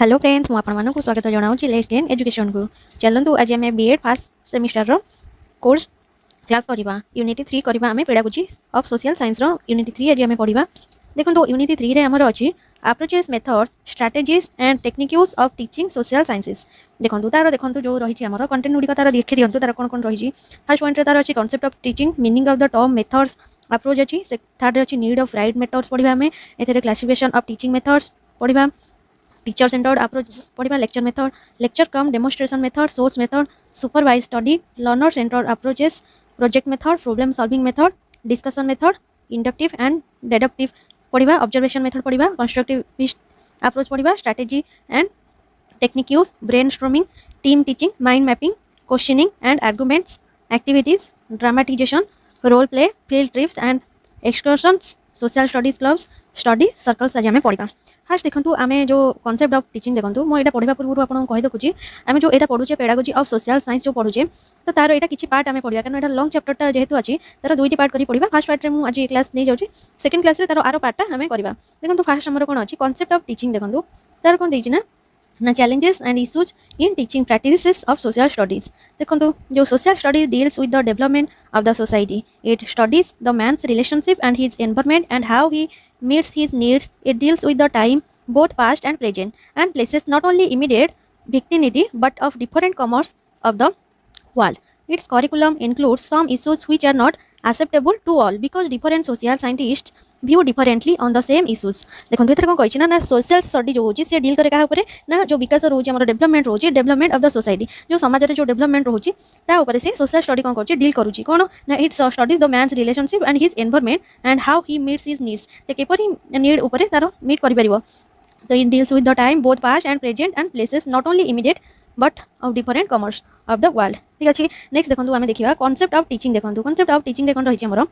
Hello friends मु आपण मानकु स्वागत जनाउछि लेट्स गेन एजुकेशन को। चलंतु आज हमें बीएड फर्स्ट सेमिस्टर रो कोर्स क्लास करबा यूनिट 3 करबा हमें पेडागोजी ऑफ सोशल साइंस रो यूनिट 3 आज हमें पढिबा। देखंतु यूनिट 3 रे हमर अछि approaches methods strategies and techniques of teaching social sciences. देखंतु जो रहिछि हमर कंटेंट गुडी तार देखि दियंतु तार कोन कोन रहिछि। फर्स्ट पॉइंट रे तार अछि concept of teaching meaning of the term methods approach अछि। थर्ड रे अछि नीड ऑफ राइट मेथड्स पढिबा हमें एथरे क्लासिफिकेशन ऑफ टीचिंग मेथड्स पढिबा। टीचर सेंटर्ड अप्रोच पढ़ा lecture method lecture cum demonstration method source method supervise study learner centred approaches project method problem solving method discussion method inductive and deductive पढ़ा observation method पढ़ा constructive approach पढ़ा strategy and techniques brainstorming team teaching mind mapping questioning and arguments activities dramatisation role play field trips and excursions social studies clubs study circles आज आम पढ़ा। Fast देखो आम जो concept of teaching देखो मुझे पढ़ा पूर्व आपको कही देखुची आम जो यहाँ पढ़ुचे पेडागोजी ऑफ सोशल साइंस जो पढ़ुचे तो तार यहाँ किसी पार्ट आम पढ़ा कारण यहाँ लॉन्ग चैप्टरटा जेहेतु अच्छी तार दुईटी पार्ट कर पढ़ा। फास्ट पार्ट में मुझे क्लास नहीं जाऊँगी सेकंड क्लास तार आर पार्टा आम करवा। देखो फास्ट आमर कौन अच्छी कॉन्सेप्ट ऑफ टीचिंग देखो तार कौन देना ना challenges and issues in teaching practices of social studies। देखो जो social studies deals with the development of the society, it studies the man's relationship and his environment and how he meets his needs। it deals with the time both past and present and places not only immediate victimity but of different comers of the world। its curriculum includes some issues which are not acceptable to all because different social scientists view differently on the same issues। देखो ये कौन कही ना social study जो होची से deal करे कहा ऊपर ना जो विकास रोचे हमर डेवलपमेंट रोचे डेवलपमेंट ऑफ द सोसाइटी जो समाज रे जो डेवलपमेंट रोची ता ऊपर से सोशल स्टडी कौन करची डील करूची कौन ना it's studies the man's relationship and his environment and how he meets his needs से केपरी नीड ऊपर तार मीट करि परिबो। तो it deals with the time both past and present and places not only immediate but of different corners of the world. ठीक अच्छे next देखो आम देखा कॉन्सेप्ट ऑफ टीचिंग देखो कॉन्सेप्ट ऑफ टीचिंग कौन रही हमर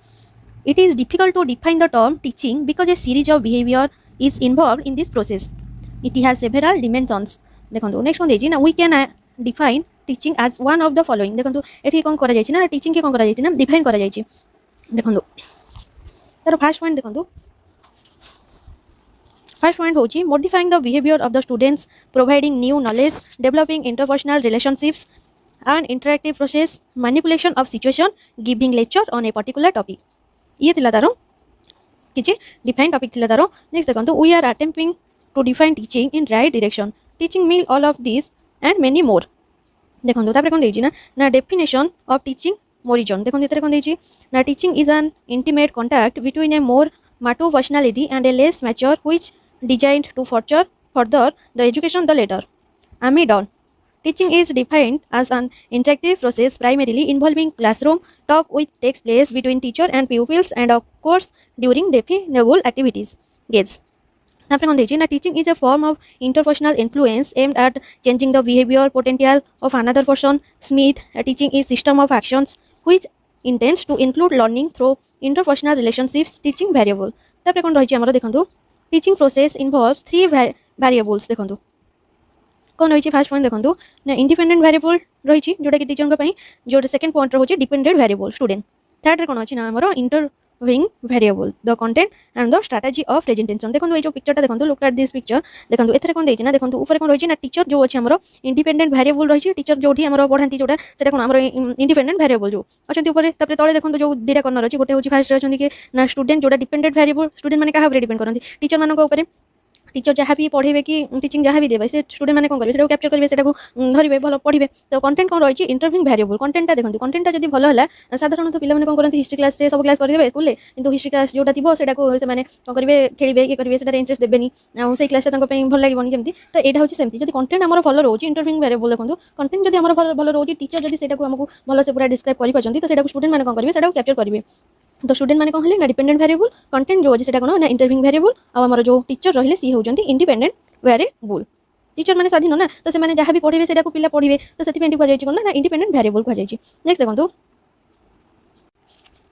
it is difficult to define the term teaching because a series of behavior is involved in this process। it has several dimensions। देखो नेक्स्ट कौन देछि ना we can define teaching as one of the following। देखो एठी कौन करा जायछि ना teaching के कौन करा जायछि ना डिफाइन करा जायछि। देखो तार फर्स्ट पॉइंट देखो फर्स्ट पॉइंट होची modifying the behavior of the students providing new knowledge developing interpersonal relationships and interactive process manipulation of situation giving lecture on a particular topic। ये थिला तारो किछि डिफाइन टॉपिक थिला तारो। नेक्स्ट देखंतु we are attempting to define teaching in right direction teaching mean all of this and many more. देखंतु तापर कोन देछि ना डेफिनेशन ऑफ टीचिंग मोरिजन। देखंतु एतरे कोन देछि ना teaching is an intimate contact between A more mature personality and a less mature which designed to further the education the later। Amidon teaching is defined as an interactive process primarily involving classroom talk which takes place between teacher and pupils and of course during definable activities। Gates teaching is a form of interpersonal influence aimed at changing the behavior potential of another person। Smith teaching is system of actions which intends to include learning through interpersonal relationships teaching variable। तापर कोन रहिछि हमर देखंतु teaching process involves three variables. देखंतु कौन रही fast point देखो ना independent variable रही जोटा कि टीचर पई जो सेकंड पॉइंट रोचे डिपेंडेंट वेरिएबल स्टूडेंट। थर्ड रे कौन अच्छी ना हमर intervening variable the content and the strategy of presentation. देखो ये जो पिक्चरटा देखो लुक एट दिस पिक्चर देखो एथरे कौन देछि ना देखो ऊपर कौन रही ना टीचर जो अच्छे हमर इंडिपेंडेंट वेरिएबल रही टीचर जोठी हमर पढ़ांती जोटा सेटा कौन हमर इंडिपेंडेंट वेरिएबल जो अच्छे ऊपर तापर तळे देखो जो दीटा कर्नर अछि गोटे होछि फास्ट अछि कि ना स्टूडेंट जोटा डिपेंडेंट वेरिएबल स्टूडेंट माने कहा डिपेंड करंती टीचर मानको ऊपर टीचर जहाँ भी पढ़े कि टीचिंग जहाँ भी देवे से स्टूडेंट मैंने कौन करेंगे कैप्चर करेंगे सेटा धरवे भल पढ़े। तो कंटेंट कौन रही इंटरव्यूइंग वेरिएबल कंटेंटा देखो कंटेंटा जब भल है साधारणतः पिला कौन करते हिस्ट्री क्लास सब क्लास करदे स्कूल किंतु हिस्ट्री क्लास जोटा थी से कौन करेंगे खेलेंगे ये करेंगे से इंटरेस्ट देवेनि से क्लासटा भल लगे जमी। तो यहाँ हूँ सेमती जब कंटेंट आम भल रोचे इंटरव्यूइंग वेरिएबल देखो कंटेंट जब आम भल रोचे टीचर जब आमको भल से पूरा डिस्क्राइब कर तो स्टूडेंट मैंने कौन करेंगे कैप्चर करेंगे। तो स्टूडेंट मैंने कौन है ना डिपेंडेंट वेरिएबल कंटेंट जो अच्छे कौन ना इंटरव्यूइंग वेरिएबल आम जो टीचर रही सी होती इंडिपेंडेंट वेरिएबल। टीचर मैंने स्वाधीन ना तो से जहाँ भी पढ़े से पिला पढ़े तो से कौन ना इंडिपेंडेंट वेरिएबल कहुई।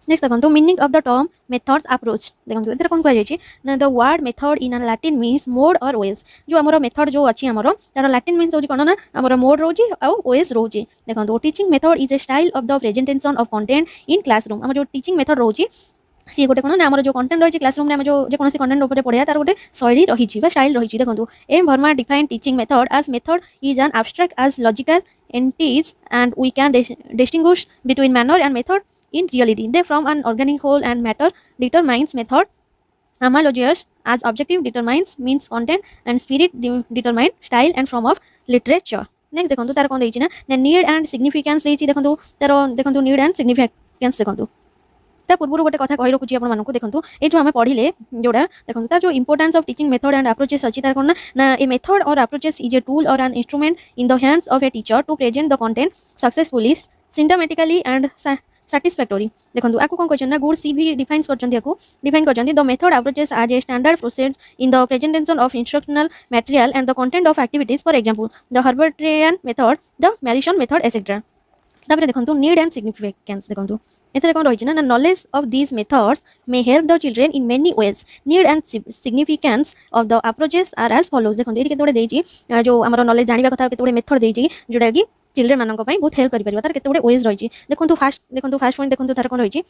नेक्स्ट देखो meaning of the term methods approach. देखो एथरे कौन कहुई ना the word method in Latin means mode और वेज। जो आमर मेथड जो अच्छी आमर तार लैटिन मीन्स होची कौन ना आमर मोड रोचे आउ वेज रोचे। देखो teaching method is A style of the presentation of content in classroom. आम जो टीचिंग मेथड रोची सी गोटे कौन ना आम जो कंटेंट रही क्लासरूम में जो जेकोसी कंटेंट उपर पढ़ा तार गोटे शैली रही स्टाइल रही देखो M Verma define teaching method as method is an abstract as logical entities and we can distinguish between manner and method in reality. They from an organic whole and matter determines method. Analogious as objective determines means content and spirit determine style and form of literature. Next देखो तार कौन देछि ना need and significance देछि देखो तार देखो need and significance देखो ता पूर्व गोटे कथा कहि रखुछि आपण मानकु देखंतु ए जो हमें पढिले जोडा देखंतु ता जो importance of teaching method and approaches अछि तार कोन ना a method or approaches is a tool or an instrument in the hands of a teacher to present the content successfully systematically and satisfactory देखंतु आको कोन कहछन ना गुड सी भी defines करछन आको डिफाइन करछन the method approaches as a standard process in the presentation of instructional material and the content of activities for example the Herbartian method the Morrison method etcetera तापर देखंतु need and significance देखंतु एथरे कोन रहिछि ना knowledge of these methods may help the children in many ways need and significance of the approaches are as follows देखंतु एठी केतोडे देछि जो हमर नॉलेज जानिबा कथा केतोडे मेथड देछि जोडा कि चिल्ड्रन मानक पई बहुत हेल्प करि परिबा तार केतोडे वेज रहिछि देखंतु फर्स्ट पॉइंट देखंतु तार कोन रहिछि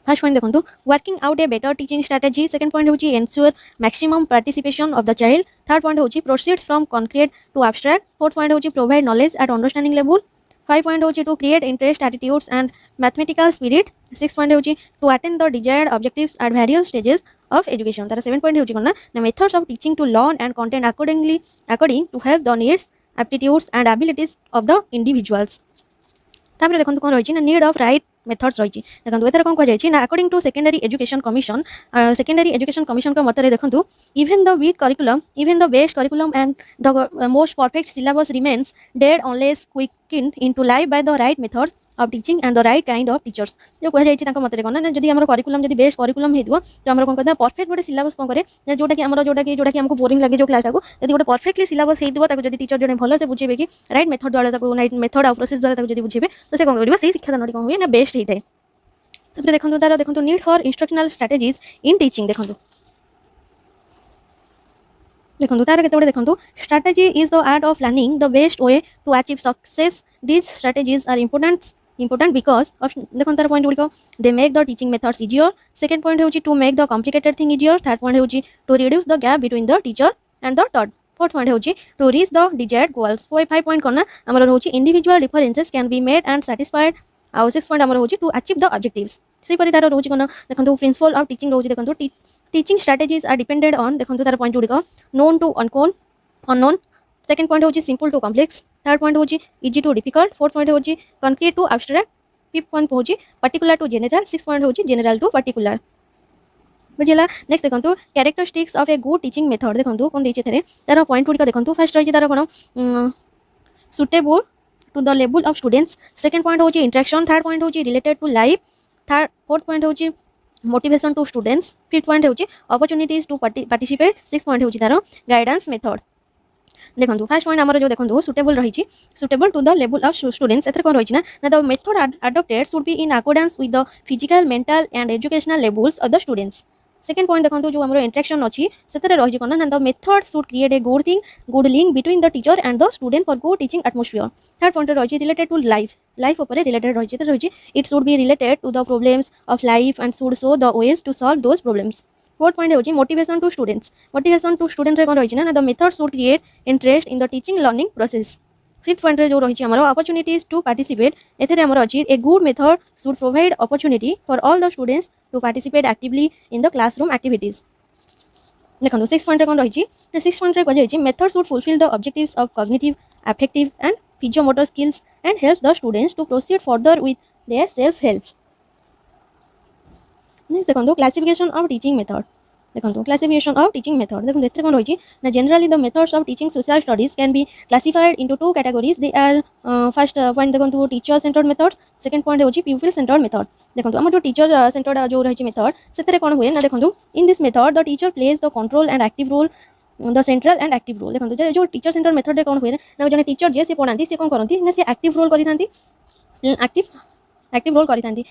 फर्स्ट पॉइंट देखंतु working out a better teaching strategy second point होछि ensure maximum participation of the child third point होछि proceeds from concrete to abstract fourth point होछि provide knowledge at understanding level 5 point होची to create interest attitudes and mathematical spirit 6 point होची to attain the desired objectives at various stages of education तार 7 point होची कोन ना methods of teaching to learn and content according to help the needs aptitudes and abilities of the individuals तापर देखंतु कोन रहिछि ना need of right methods रहिछि देखंतु एथर कोन कह जायछि ना according to secondary education commission का मतरे देखंतु even the best curriculum and the most perfect syllabus remains dead unless quickened into life by the right methods of teaching and the right kind of teachers जो कह जायछि तांको मतरे कोन ना जदी हमर करिकुलम जदी बेस्ट करिकुलम हेतु तो हमर कोन कहता परफेक्ट गोटे सिलेबस कोन करे ना जोटा कि हमको बोरिंग लागे जो क्लास ताको जदी गोटे परफेक्टली सिलेबस हेतु ताको जदी टीचर जने भलो से बुझेबे कि राइट मेथड द्वारा ताको राइट मेथड और प्रोसेस द्वारा ताको जदी बुझेबे तो से कोन करबा सेही शिक्षा दानटी कोन होय ना बेस्ट हेतै तबरे देखंतु तार देखंतु need for instructional strategies in teaching देखंतु तार केतोडे देखंतु strategy is the art of learning the best way to achieve success these strategies are important because of देखो तार पॉइंट गुड़िक they make the teaching methods easier second point होची to make the complicated thing easier third point होची to reduce the gap between the teacher and the taught fourth point होची to reach the desired goals 5 point करना हमर होची individual differences can be made and satisfied आउ 6 point हमर होची to achieve the objectives सेही परि तार होची कोन देखंतु प्रिंसिपल ऑफ टीचिंग होची देखंतु teaching strategies are depended on देखंतु तार पॉइंट गुड़िक known to unknown second point होची simple to complex third point होची easy to difficult fourth point होची concrete to abstract fifth point होची particular to general six point होची general to particular बुझिला next देखंतु characteristics of a good teaching method देखंतु कोन देछि थरे तार पॉइंट गुडी देखंतु फर्स्ट रही तार कोन suitable to the level of students second point होची इंटरेक्शन थर्ड पॉइंट होची related to life fourth point होची motivation to students fifth point होची opportunities to participate six point होची तार गाइडेंस मेथड देखंतु फर्स्ट पॉइंट हमर जो देखंतु सुटेबल रही suitable to the level of students एथर कोन रही ना the method adopted should be in accordance with the physical mental and educational levels of the students second point देखंतु जो हमर इंटरेक्शन अछि सेतरे रही कोन ना the method should create a good link between the teacher and the student for good teaching atmosphere third point रही related to life ऊपर रिलेटेड रही it should be related to the problems of life and should show the ways to solve those problems fourth point होची motivation to students रे कोन रही ना the method should create interest in the teaching learning process fifth point रे जो रही हमर opportunities to participate एथरे हमर अछि a good method should provide opportunity for all the students to participate actively in the classroom activities देखंतु 6 point रे कोन रही 6 पॉइंट रे कहै अछि method should fulfil the objectives of cognitive affective and physiomotor skills and help the students to proceed further with their self help next देखंतु classification of teaching method देखंतु classification of teaching method देखंतु एथरे कोन रही ना generally the methods of teaching social studies can be classified into two categories they are first point देखंतु teacher centred methods second point होची people centred method देखंतु हम जो टीचर सेंटर्ड जो रही मेथड सेतरे कोन होय ना देखंतु in this method the teacher plays the control and active role the central and active role देखंतु जो टीचर सेंटर्ड मेथड रे कोन होय ना जने टीचर जे से पढांती से कोन करंती ना से एक्टिव रोल करिथांती एक्टिव रोल करिथांती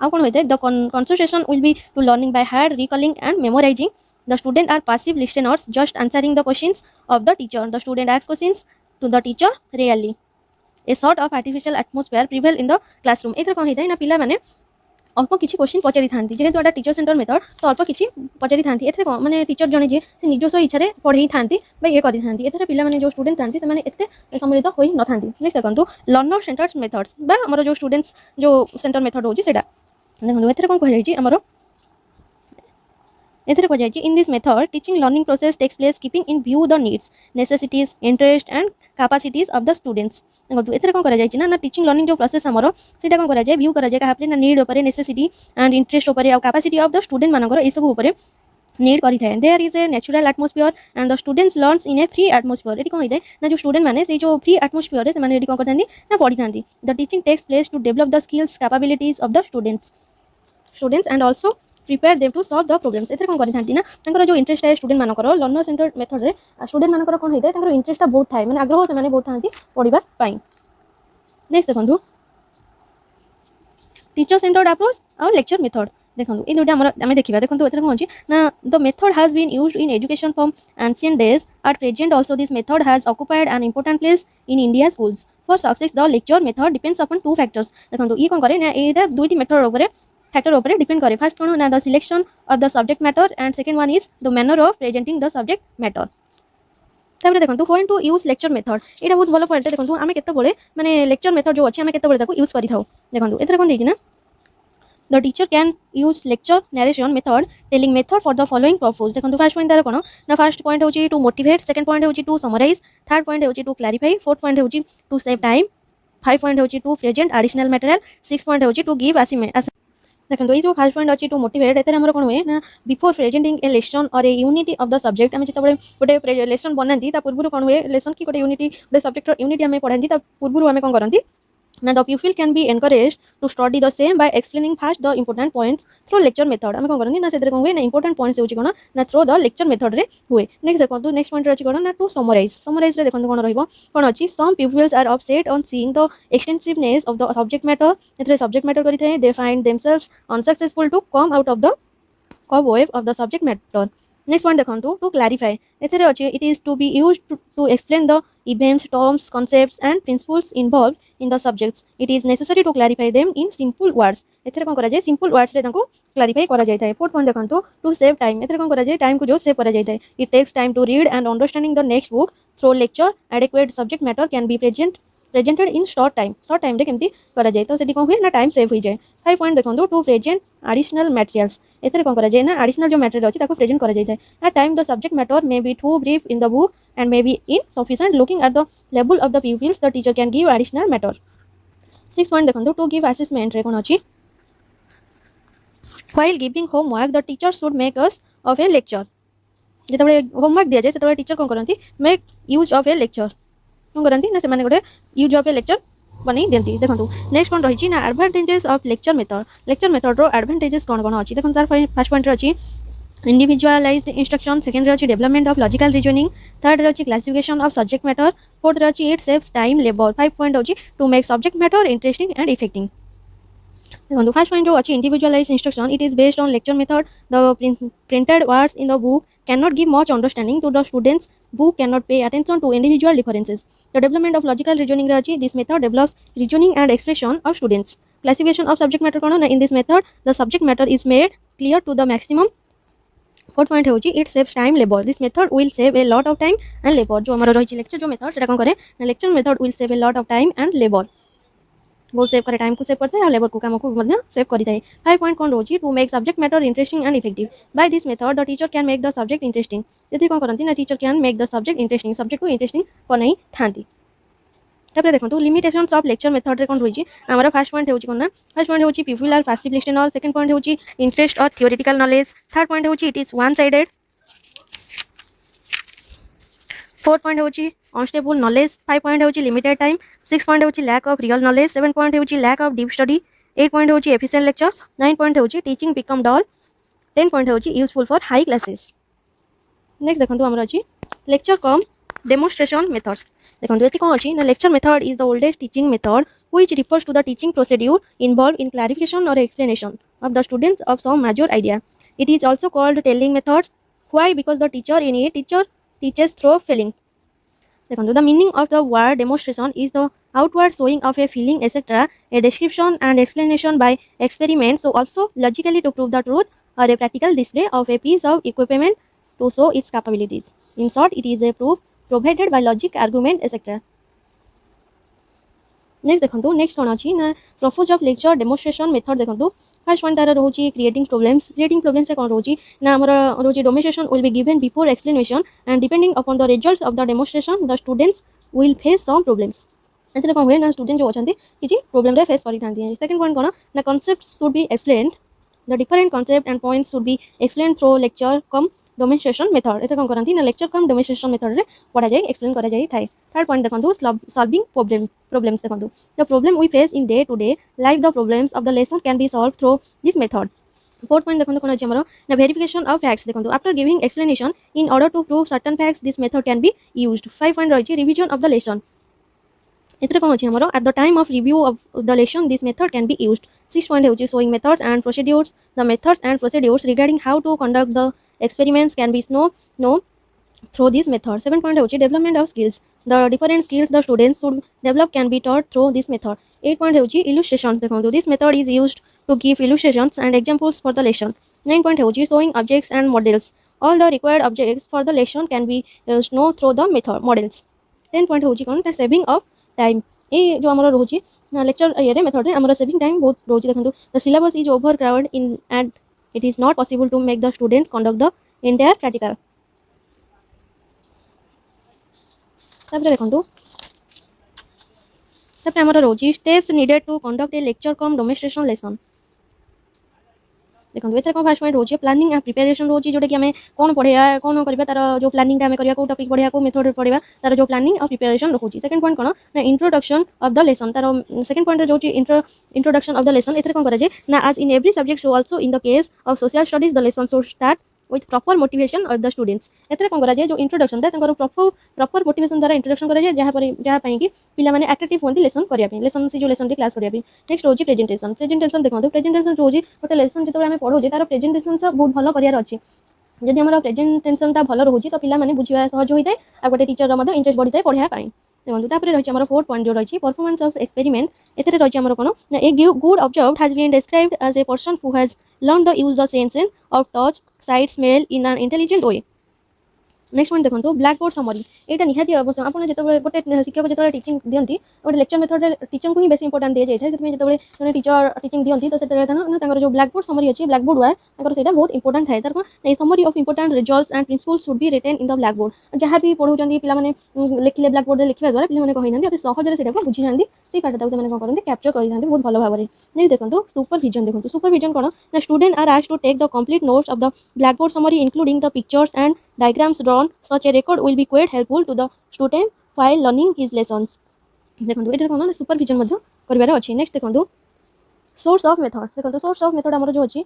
आ कोन होयते the concentration will be to learning by heart recalling and memorizing the student are passive listeners just answering the questions of the teacher the student asks questions to the teacher rarely a sort of artificial atmosphere prevail in the classroom एथर कोन हेतै ना पिला माने अल्प किसी question पचारि था जेहेतु एटा teacher centre method तो अल्प किसी पचारि था एथे माने टीचर जने जे से निजस्व इच्छा पढ़ाई था ये करि था एथे पिला माने जो स्टूडेंट था से माने एते सम्मिलित होई न था। नेक्स्ट देखंतु लर्नर सेंटर्ड मेथड्स बा हमर जो स्टूडेंट्स जो सेंटर मेथड होची सेटा देखंतु एथे कोन कह जाई हमर एथरे को जाई in this method teaching learning process takes place keeping in view the needs necessities interest and capacities of the students. देखो एथरे कोन करा जाई ना टीचिंग लर्निंग जो प्रोसेस हमरो सेटा कोन करा जाय व्यू करा जाय काहपले ना नीड ऊपर नेसेसिटी एंड इंटरेस्ट ऊपर और कैपेसिटी ऑफ द स्टूडेंट मानकर ए सब ऊपर नीड करि थाए। There is a natural atmosphere and the students learns in a free atmosphere. एटी कोन होइदे ना जो स्टूडेंट माने से जो फ्री एटमॉस्फेयर रे से माने एटी कोन करथांदी ना पढी थांदी। The teaching takes place to develop the skills capabilities of the students and also prepare them to solve the problems. एथरे कोन करि थांती ना तांकर जो इंटरेस्ट है स्टूडेंट मानकर लर्नर सेंटर्ड मेथड रे स्टूडेंट मानकर कोन होइदे तांकर इंटरेस्ट बहुत थाए माने आग्रह से माने बहुत थांती पढिबा पई। नेक्स्ट देखंतु टीचर सेंटर्ड अप्रोच और लेक्चर मेथड देखंतु ए दुटा हम देखिबा। देखंतु एथरे कोन अछि ना the method has been used in education from ancient days at present also this method has occupied an important place in India schools for success the lecture method depends upon two factors. देखंतु ई कोन करे ना एटा दुईटी method ऊपर factor ऊपर depend करे। फर्स्ट कोन ना the selection of the subject matter and second one is the manner of presenting the subject matter. तापर देखंतु when to use lecture method एटा बहुत भलो पॉइंट। देखंतु आमे केते बळे माने लेक्चर मेथड जो अछि आमे केते बळे ताको यूज करि थाउ। देखंतु एथरे कोन देछि ना the teacher can use lecture narration method telling method for the following purpose। देखंतु फर्स्ट पॉइंट तार कोन ना फर्स्ट पॉइंट होछि टू मोटिवेट सेकंड पॉइंट होछि टू समराइज थर्ड पॉइंट होछि टू क्लैरिफाई फोर्थ पॉइंट होछि to save time five point होछि to present additional material six point होछि टू गिव असाइनमेंट। देखंतु ई जो फर्स्ट पॉइंट अछि टू मोटिवेट एतरे हमर कोन होय ना बिफोर प्रेजेंटिंग ए लेसन और a unity of the subject हम जतबे गोटे लेसन बनांती ता पूर्वरु कोन होय लेसन की गोटे यूनिटी गोटे सब्जेक्ट रो यूनिटी हम पढांती ता पूर्वरु हम कोन करंती ना the pupil can be encouraged to study the same by explaining first the important points through lecture method। हम कोन करंती ना सेतरे कोन होय ना important points होची कोन ना थ्रू द लेक्चर मेथड रे होय। नेक्स्ट देखंतु नेक्स्ट पॉइंट रे अछि कोन ना टू समराइज रे देखंतु कोन रहइबो कोन अछि some pupils are upset on seeing the extensiveness of the subject matter। एतरे सब्जेक्ट मैटर करि थाए they find themselves unsuccessful to come out of the cobweb of the subject matter। Next point देखंतु to clarify एथरे अछि it is to be used to explain the events terms concepts and principles involved in the subjects it is necessary to clarify them in simple words। एथरे कोन करा जाय simple words रे तांको clarify करा जाय थाए। फोर्थ पॉइंट देखंतु to save time एथरे कोन करा जाय टाइम को जो सेव करा जाय थाए it takes time to read and understanding the next book through lecture adequate subject matter can be presented in short time रे केमती करा जाय तो सेठी कोन होय ना टाइम सेव होई जाय। फाइव पॉइंट देखंतु टू प्रेजेंट एडिशनल मटेरियल्स एथरे कोन करा जाय ना एडिशनल जो मटेरियल अछि ताको प्रेजेंट करा जाय थाए। At time the subject matter may be too brief in the book and may be insufficient looking at the level of the pupils the teacher can give additional matter। 6 point देखंतु to give assessment रे कोन अछि while giving homework the teacher should make use of a lecture। जेतबे homework दिया जाय सेतबे teacher कोन करंती make use of a lecture कोन करंती ना से माने गोटे यूज ऑफ ए लेक्चर बनै देंती। देखंतु नेक्स्ट कोन रहिछि ना एडवांटेजेस ऑफ लेक्चर मेथड रो एडवांटेजेस कोन कोन अछि देखंतु तार फर्स्ट पॉइंट रे अछि individualized instruction second रे अछि development of logical reasoning third रे अछि classification of subject matter fourth रे अछि it saves time labor five point अछि to make subject matter interesting and effective। देखो फर्स्ट पॉइंट जो अछि individualized instruction it is based on lecture method the printed words in the book cannot give much understanding to the students who cannot pay attention to individual differences। the development of logical reasoning रे अछि this method develops reasoning and expression of students। classification of subject matter cone in this method the subject matter is made clear to the maximum। Fourth point होची it saves time labour this method will save a lot of time and labour जो हमर रही lecture जो method सेटा कोन करे lecture method will save a lot of time and labour बहुत save करे टाइम को सेव करते हैं लेबर को काम को मध्य सेव करि थाए। 5 पॉइंट कोन रोची to make subject matter interesting and effective by this method the teacher can make the subject interesting. जति कोन करंती ना teacher can make the subject interesting subject को इंटरेस्टिंग कोनै थांती। तापर देखंतु लिमिटेशंस ऑफ लेक्चर मेथड रे कोन रोची हमर फर्स्ट पॉइंट होची कोन ना फर्स्ट पॉइंट होची people are passive listener second point होची इंटरेस्ट और थ्योरेटिकल नॉलेज थर्ड पॉइंट होची it is one sided fourth point होची अनस्टेबल नॉलेज फाइव पॉइंट होची लिमिटेड टाइम सिक्स पॉइंट होची lack of real knowledge seven point होची lack of deep study eight point होची efficient lecture nine point होची teaching become dull ten point होची useful for high classes. Next देखंतु हमर अछि lecture cum demonstration methods देखंतु एति कोन अछि ना lecture method is the oldest teaching method which refers to the teaching procedure involved in clarification or explanation of the students of some major idea। it is also called telling method why because the teacher in it teaches through feeling। देखंतु the meaning of the word demonstration is the outward showing of a feeling, etc., a description and explanation by experiment, so also logically to prove the truth, or a practical display of a piece of equipment to show its capabilities. In short, it is a proof provided by logic, argument, etc. Next देखो next कौन अच्छी ना purpose of lecture demonstration method देखो first one तार रोचे creating problems कौन रोचे ना आमर रोचे demonstration will be given before explanation and depending upon the results of the demonstration the students will face some problems एथरे कौन हुए ना स्टूडेंट जो अच्छा किसी प्रोब्लेम रे फेस करी सेकंड पॉइंट कौन ना concept should be explained the different concept and points should be explained through lecture cum demonstration method एथे कौन करती ना लेक्चर कम डेमोन्स्ट्रेशन मेथड रे पढ़ा जाए एक्सप्लेन करा जाए थाए थर्ड पॉइंट देखो सॉल्विंग problems देखो the problem we face in day to day life the problems of the lesson can be solved through this method fourth point देखो कौन अछि हमरो ना verification of facts देखो after giving explanation in order to prove certain facts this method can be used 5 point रही revision of the lesson एथरे कौन अछि हमरो at the time of review of the lesson this method can be used 6 point होछि showing methods and procedures the methods and procedures regarding how to conduct the experiments can be known through this method 7 point होछि development of skills the different skills the students should develop can be taught through this method 8 point होछि illustrations देखो this method is used to give illustrations and examples for the lesson 9 point होछि showing objects and models all the required objects for the lesson can be known through the method models 10 point होछि कोन saving of time ए जो हमरो रोछि lecture ये रे method रे हमरो saving time बहुत रोछि देखंतु the syllabus is overcrowded in and it is not possible to make the student conduct the entire practical तापर देखंतु तापर हमरो रोछि steps needed to conduct a lecture cum demonstration lesson देखो एथरे कौन फर्स्ट पॉइंट रोचे प्लानिंग एंड प्रिपरेशन रोचे जोटा कि हमें कौन पढ़िया कौन करबा तार जो प्लानिंग टा हमें करिया को टॉपिक पढ़िया को मेथड पढ़िया तार जो प्लानिंग और प्रिपरेशन रखुची सेकंड पॉइंट कोन ना इंट्रोडक्शन ऑफ द लेसन तार सेकंड पॉइंट जो इंट्रोडक्शन ऑफ द लेसन एथरे कौन करे जे ना as in every subject so also in the case of social studies the lesson should start with proper motivation of the students एथरे कोन करा जे जो इंट्रोडक्शन ता तंकर प्रॉपर मोटिवेशन द्वारा इंट्रोडक्शन करा जे जहा पई कि पिला माने एट्रैक्टिव होंती लेसन करिया पई लेसन से जो लेसन दी क्लास करिया पई नेक्स्ट होची प्रेजेंटेशन देखो प्रेजेंटेशन होची गोटे लेसन जेतो हमें पढो जे तार प्रेजेंटेशन से बहुत भलो करियार अछि जदि हमर प्रेजेंटेशन ता भलो रहउची तो पिला माने बुझिया सहज होइतै आ गोटे टीचर रो मधे इंटरेस्ट बढ़ितै पढिया पई देखो तापर रही हमर फोर्थ पॉइंट जो रही परफॉर्मेंस ऑफ एक्सपेरिमेंट एथरे रही हमर कोन a good observed has been described as a person who has learned the use the senses of touch sight smell in an intelligent way next point देखो black board summary एटा निहाती आवश्यक आपन जेतो गोटे शिक्षक जेतो टीचिंग दियंती गोटे लेक्चर मेथड रे टीचर को ही बेसी इंपोर्टेंट दे जाय जेतो जेतो जने टीचर टीचिंग दियंती तो सेटा ना तांकर जो ब्लैक बोर्ड समरी अछि ब्लैक बोर्ड वा तांकर सेटा बहुत इंपोर्टेंट थाय तार को a summary of important results and principles should be written in the black board जहां भी पढौ जंदी पिला माने लिखिले ब्लैक बोर्ड रे लिखिबा द्वारा पिला माने कहि नंदी अति सहज रे सेटा को बुझि नंदी से पार्ट माने कोन करंदी कैप्चर करि नंदी बहुत भलो भाबरे नै देखंतु सुपरविजन कोन ना student are asked to take the complete notes of the black board summary including the pictures and diagrams drawn such a record will be quite helpful to the student while learning his lessons देखंतु एटा कोन supervision मध्ये करबार अछि next देखंतु source of method देखंतु source of method हमर जो अछि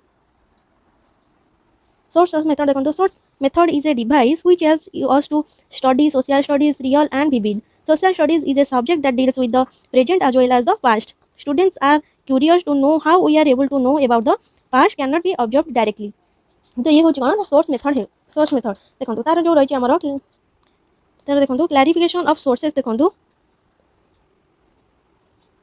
source of method देखंतु source method is a device which helps us to study social studies real and vivid social studies is a subject that deals with the present as well as the past students are curious to know how we are able to know about the past cannot be observed directly तो ये होची कोन source method है source method देखंतु तार जो रही हमर तार देखंतु क्लैरिफिकेशन ऑफ सोर्सेस देखंतु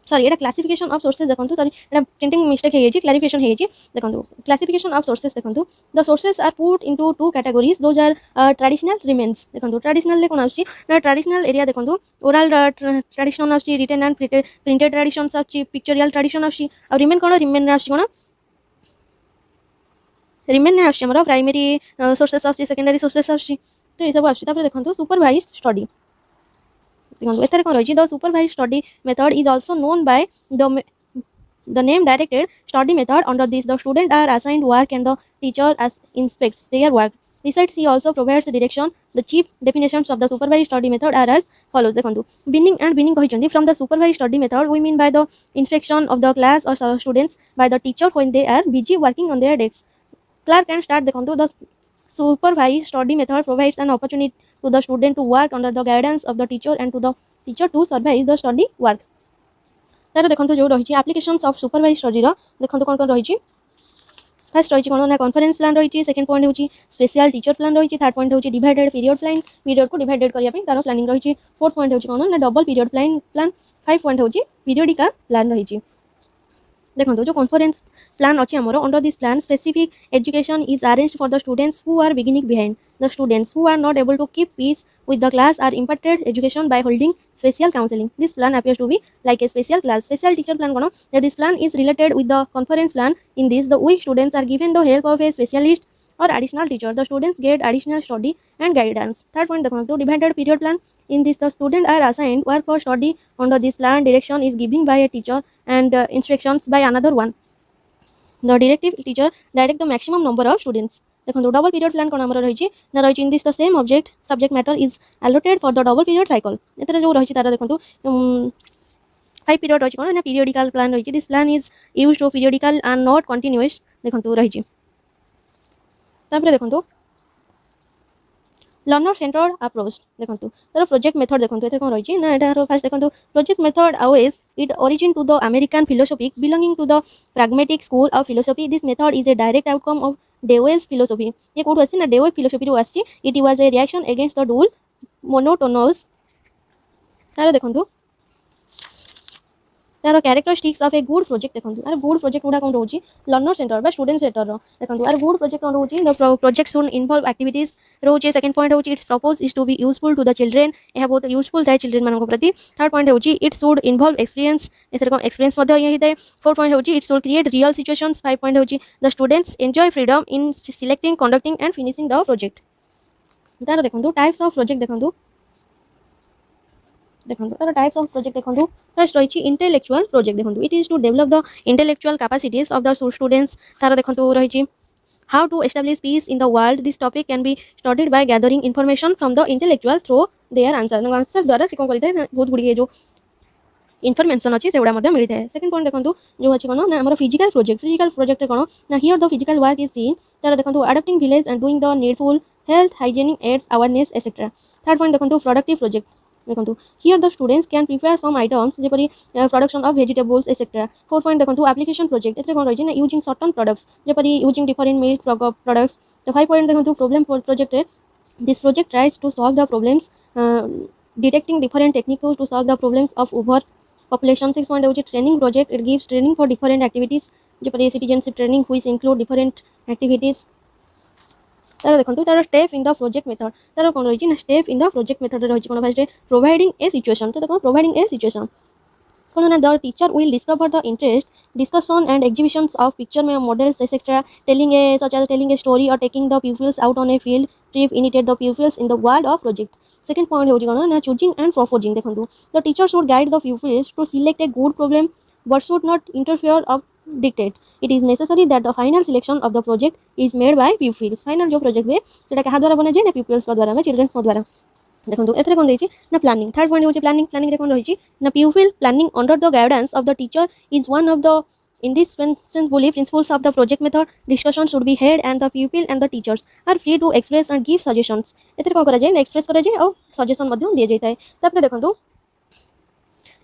सॉरी एटा क्लासिफिकेशन ऑफ सोर्सेस देखंतु सॉरी एटा प्रिंटिंग मिस्टेक है क्लैरिफिकेशन है देखंतु क्लासिफिकेशन ऑफ सोर्सेस देखंतु the sources are put into two categories those are traditional remains देखंतु ट्रेडिशनल ले कोन आछि ना ट्रेडिशनल एरिया देखंतु ओरल ट्रेडिशन आछि रिटन एंड प्रिंटेड ट्रेडिशंस आछि पिक्चोरियल ट्रेडिशन आछि और रिमेन कोन रिमेन आछि कोन रिमेन आछि हमर प्राइमरी सोर्सेस आछि सेकेंडरी सोर्सेस आछि तो ये सब आछि तापर देखंतु सुपरवाइज्ड स्टडी देखंतु एथरे कोन रही the supervised study method is also known by the name directed study method under this the student are assigned work and the teacher as inspects their work besides he also provides direction the chief definitions of the supervised study method are as follows देखंतु beginning कहिचंदी from the supervised study method we mean by the inspection of the class or students by the teacher when they are busy working on their desks clerk can start देखंतु the supervised study method provides an opportunity to the student to work under the guidance of the teacher and to the teacher to supervise the study work तार देखंतु जो रही applications of supervised study रो देखंतु कोन कोन रही first रही कौन ना conference plan रही सेकंड पॉइंट होची स्पेशल टीचर प्लान रही थर्ड पॉइंट होची डिवाइडेड पीरियड प्लान पीरियड को डिवाइडेड करिया पे तार प्लानिंग रही फोर्थ पॉइंट होची कौन ना double period plan five point होची पीरियडिकल प्लान रही देखो जो कॉन्फ्रेंस प्लान अच्छी आमर under this plan specific education is arranged for the students who are beginning behind the students who are not able to keep pace with the class are imparted education by holding special counseling. This plan appears to be like a special class. Special teacher plan kono that this plan is related with the conference plan. In this, the weak students are given the help of a specialist or additional teacher. The students get additional study and guidance. Third point, the divided period plan. In this, the students are assigned work for study under this plan. Direction is given by a teacher and instructions by another one. The directive teacher direct the maximum number of students. देखो double period plan कौन आमर रही ना रही in this the same object subject matter is allotted for the double period cycle एथरे जो रही तार देखो 5 पीरियड रही कौन ना पीरियडिकल प्लान रही this plan is used to periodical and not continuous देखो रही देखो लर्नर सेंटर्ड अप्रोच देखो तार प्रोजेक्ट मेथड देखो ये कौन रही ना यहाँ फास्ट देखो project method owes it origin to the American philosophy belonging to the pragmatic school of philosophy this method is a direct outcome of Dewey's philosophy ये कौट आसी ना डेवे फिलोसफी रू आसी it was a reaction against the dull monotonous तार देखो तार characteristics of a good project देखो आर गुड प्रोजेक्ट गुड़ा कौन रोची लर्नर सेंटर बा स्टूडेंट सेंटर रो देखो आर गुड प्रोजेक्ट कौन रोची the project should involve activities रोची सेकंड पॉइंट होची its purpose is to be useful to the children यह बहुत यूजफुल थाए चिल्ड्रेन मानको प्रति थर्ड पॉइंट होची इट शुड इन्वॉल्व एक्सपीरियंस एथर को एक्सपीरियंस मध्ये यही थाए फोर्थ पॉइंट होची it should create real situations five point होची the students enjoy freedom in selecting conducting and finishing the project तार देखो टाइप्स ऑफ प्रोजेक्ट देखो तार टाइप्स ऑफ प्रोजेक्ट देखो फर्स्ट रही इंटेलेक्चुअल प्रोजेक्ट देखो it is to develop the intellectual capacities of the students तार देखो रही how to establish peace in the world this topic can be studied by gathering information from the intellectual through their answer द्वारा से कौन करते बहुत गुड़िए जो information अच्छी से मिलता है सेकंड पॉइंट देखो जो अच्छी कौन ना आम फिजिकल प्रोजेक्ट कौन ना here the physical work is seen तार देखो adopting village and doing the needful health hygienic AIDS awareness etcetera third point देखो प्रोडक्टिव प्रोजेक्ट देखो here the students can prepare some items जेपरी production of vegetables etcetera fourth point देखो application project एथरे कौन रही ना यूजिंग सर्टन प्रोडक्ट्स जेपरी using different milk products तो फाइव पॉइंट देखो problem project this project tries to solve the problems detecting different techniques to solve the problems of overpopulation six point होची training project it gives training for different activities जेपरी citizenship training which include different activities तार देखो तार step in the project method तार कौन रही ना step in the project method रही कौन फास्ट प्रोवाइडिंग ए सिचुएशन तो देखो प्रोवाइडिंग ए सिचुएशन कौन ना the teacher will discover the interest discussion and exhibitions of picture में models etcetera telling a such as telling a story और taking the pupils out on a field trip initiate the pupils in the world of project second point होची कौन ना choosing and proposing देखो the teacher should guide the pupils to select a good problem but should not interfere of dictate it is necessary that the final selection of the project is made by pupils final जो project है सेटा कहा द्वारा बना जाए ना pupils का द्वारा चिल्ड्रन का द्वारा देखो एथरे कौन देछि ना प्लानिंग थर्ड पॉइंट होछि प्लानिंग रे कौन रहिछि ना pupil planning under the guidance of the teacher is one of the indispensable principles of the project method discussion should be held and the pupil and the teachers are free to express and give suggestions एथरे कौन करा जाए ना express करा जाए और suggestion मध्य दिया जाता है तापर देखो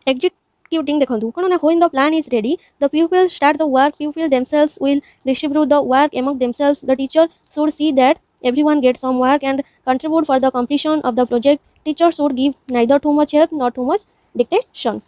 executing देखो कौन ना when the plan is ready the pupils start the work pupils themselves will distribute the work among themselves the teacher should see that everyone gets some work and contribute for the completion of the project teacher should give neither too much help nor too much dictation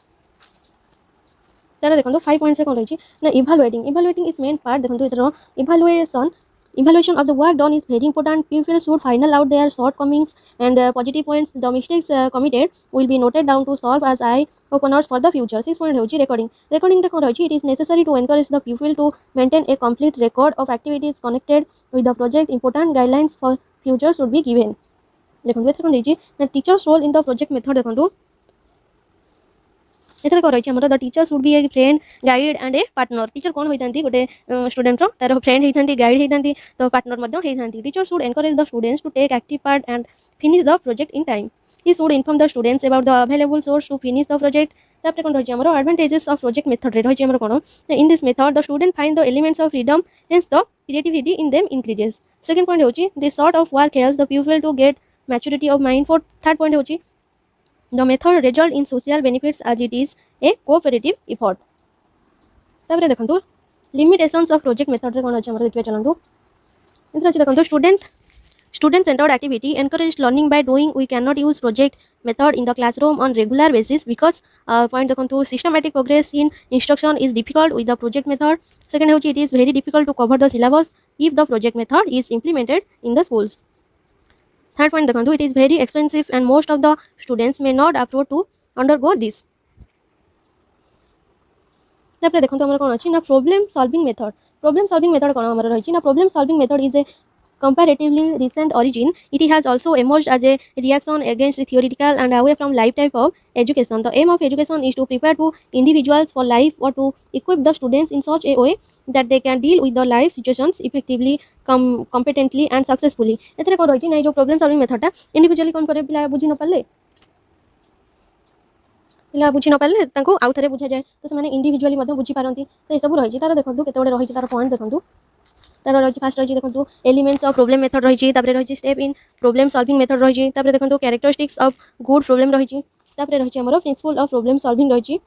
तारा देखो 5 point रे कौन रही ना evaluating is main part देखो इधर evaluation of the work done is very important pupils should final out their shortcomings and positive points the mistakes committed will be noted down to solve as eye openers for the future 6 point होची recording रे कौन रही it is necessary to encourage the pupil to maintain a complete record of activities connected with the project important guidelines for future should be given देखो एथरे कौन देछि ना teachers role in the project method देखो एथरे कौन रही हमर the teacher should be a friend guide and a partner teacher कौन होइतांती गोटे स्टूडेंट रो तार फ्रेंड होइतांती गाइड होइतांती तो पार्टनर मध्य होइतांती teacher should encourage the students to take active part and finish the project in time he should inform the students about the available source to finish the project तापर कोन रही हमर advantages of project method रे रही हमर कोन in this method the student find the elements of freedom hence the creativity in them increases second point होची this sort of work helps the pupil to get maturity of mind for third point होची the method result in social benefits as it is a cooperative effort तापर देखंतु limitations of project method रे कोन अछि हमर देखिबा चलंतु एथरा अछि देखंतु student centered activity encouraged learning by doing. We cannot use project method in the classroom on regular basis because point देखंतु systematic progress in instruction is difficult with the project method. Second होछि it is very difficult to cover the syllabus if the project method is implemented in the schools. Third point देखंतु it is very expensive and most of the students may not afford to undergo this. तापर देखंतु हमर कोन अछि ना problem solving method कोन हमर रहै छी ना problem solving method is a comparatively recent origin. It has also emerged as a reaction against theoretical and away from life type of education. The aim of education is to prepare to individuals for life or to equip the students in such a way that they can deal with the life situations effectively, competently and successfully. एतरे कोन रहै छी नै जो problem solving method ता individually कोन करे पिला बुझी न पाले पिला बुझी न पाले तांको आउ थरे बुझा जाय तो से माने इंडिविजुअली मध्ये बुझी पारंती तो ए सब रहै छी तार देखंतु केते बडे रहै छी तार पॉइंट देखंतु तार रहै छी फास्ट रहै छी देखंतु एलिमेंट्स ऑफ प्रॉब्लम मेथड रहै छी तापर रहै छी step in problem solving method रहै छी तापर देखंतु कैरेक्टरिस्टिक्स ऑफ गुड प्रॉब्लम रहै छी तापर रहै छी हमरो प्रिंसिपल ऑफ प्रॉब्लम सॉल्विंग रहै छी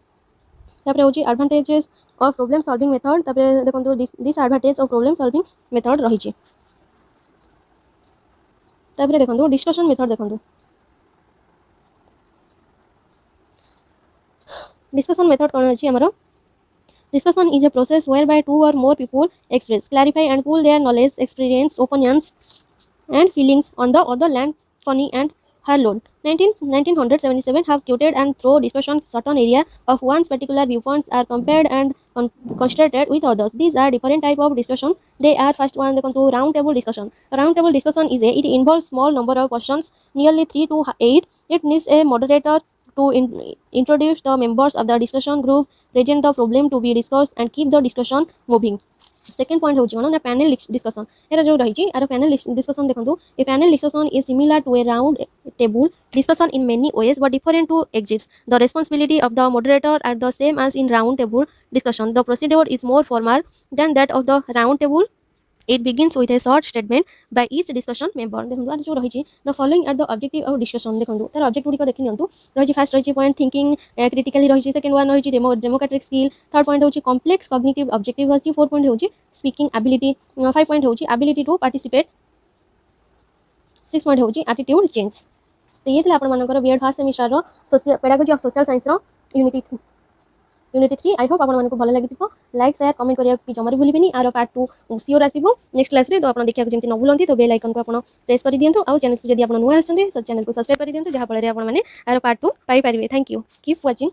तापर होची advantages of problem solving method तापर देखंतु disadvantage of problem solving method रहै छी तापर देखंतु डिस्कशन मेथड देखंतु डिस्कशन मेथड कोन अछि हमरो Discussion is a process whereby two or more people express, clarify and pool their knowledge, experience, opinions and feelings on the other land, funny and her load. 1977 have quoted and through discussion certain area of one's particular viewpoints are compared and constructed with others. These are different type of discussion. They are first one to round table discussion. Round table discussion is it involves small number of questions, nearly 3 to 8. It needs a moderator to introduce the members of the discussion group, present the problem to be discussed and keep the discussion moving. Second point होची ना panel discussion era जो रही छी आरो panel discussion देखंतु a panel discussion is similar to a round table discussion in many ways but different to exits. The responsibility of the moderator are the same as in round table discussion. The procedure is more formal than that of the round table. It begins with a short statement by each discussion member. देखंतु आ जो रही छी the following are the objective of discussion. देखंतु तार object गुडी को देखि नियंतु रही छी फर्स्ट रही छी पॉइंट थिंकिंग क्रिटिकली रही छी सेकंड वन रही छी डेमोक्रेटिक स्किल थर्ड पॉइंट होची कॉम्प्लेक्स कॉग्निटिव ऑब्जेक्टिव होची फोर्थ पॉइंट होची स्पीकिंग एबिलिटी फाइव पॉइंट होची ability to participate six point होची एटीट्यूड चेंज. तो ये थिला आपण मानकर बीएड फर्स्ट सेमिस्टर रो social pedagogy of social science रो यूनिट 3 आई होप आपण मानको भल लागिथिबो लाइक शेयर कमेंट करिया कि जमारे भूलिबेनी आरो पार्ट 2 सियोर आसीबो नेक्स्ट क्लास रे तो आपण देखिया जेमति न भूलंती तो बेल आइकन को आपण प्रेस करि दियंतु आ चैनल से जदि आपण नुवा आछंती तो चैनल को सब्सक्राइब करि दियंतु जहा फल रे आपण माने आरो पार्ट 2 पाई परिबे. Thank you keep watching.